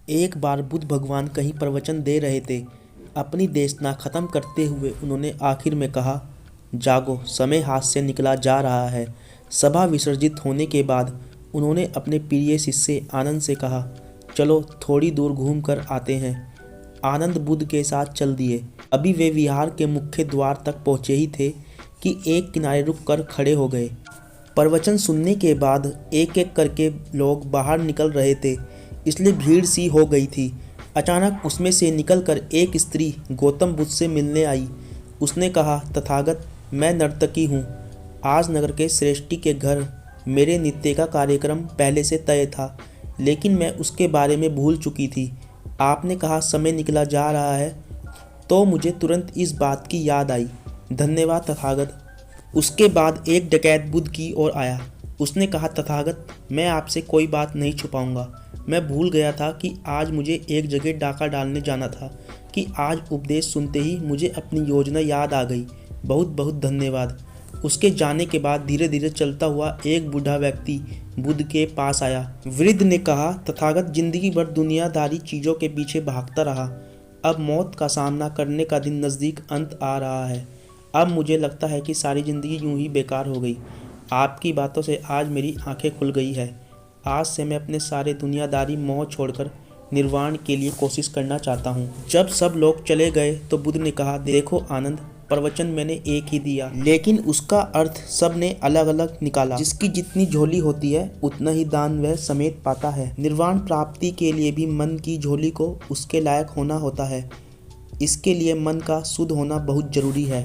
एक बार बुद्ध भगवान कहीं प्रवचन दे रहे थे। अपनी देशना खत्म करते हुए उन्होंने आखिर में कहा, जागो, समय हाथ से निकला जा रहा है। सभा विसर्जित होने के बाद उन्होंने अपने प्रिय शिष्य आनंद से कहा, चलो थोड़ी दूर घूम कर आते हैं। आनंद बुद्ध के साथ चल दिए। अभी वे विहार के मुख्य द्वार तक पहुँचे ही थे कि एक किनारे रुक कर खड़े हो गए। प्रवचन सुनने के बाद एक एक करके लोग बाहर निकल रहे थे, इसलिए भीड़ सी हो गई थी। अचानक उसमें से निकलकर एक स्त्री गौतम बुद्ध से मिलने आई। उसने कहा, तथागत, मैं नर्तकी हूँ। आज नगर के श्रेष्ठी के घर मेरे नृत्य का कार्यक्रम पहले से तय था, लेकिन मैं उसके बारे में भूल चुकी थी। आपने कहा समय निकला जा रहा है, तो मुझे तुरंत इस बात की याद आई। धन्यवाद तथागत। उसके बाद एक डकैत बुद्ध की ओर आया। उसने कहा, तथागत, मैं आपसे कोई बात नहीं छुपाऊंगा। मैं भूल गया था कि आज मुझे एक जगह डाका डालने जाना था कि आज उपदेश सुनते ही मुझे अपनी योजना याद आ गई। बहुत बहुत धन्यवाद। उसके जाने के बाद धीरे धीरे चलता हुआ एक बूढ़ा व्यक्ति बुद्ध के पास आया। वृद्ध ने कहा, तथागत, जिंदगी भर दुनियादारी चीज़ों के पीछे भागता रहा। अब मौत का सामना करने का दिन नज़दीक अंत आ रहा है। अब मुझे लगता है कि सारी ज़िंदगी यूं ही बेकार हो गई। आपकी बातों से आज मेरी आंखें खुल गई है। आज से मैं अपने सारे दुनियादारी मोह छोड़कर निर्वाण के लिए कोशिश करना चाहता हूँ। जब सब लोग चले गए तो बुद्ध ने कहा, देखो आनंद, प्रवचन मैंने एक ही दिया, लेकिन उसका अर्थ सब ने अलग अलग निकाला। जिसकी जितनी झोली होती है उतना ही दान वह समेट पाता है। निर्वाण प्राप्ति के लिए भी मन की झोली को उसके लायक होना होता है। इसके लिए मन का शुद्ध होना बहुत जरूरी है।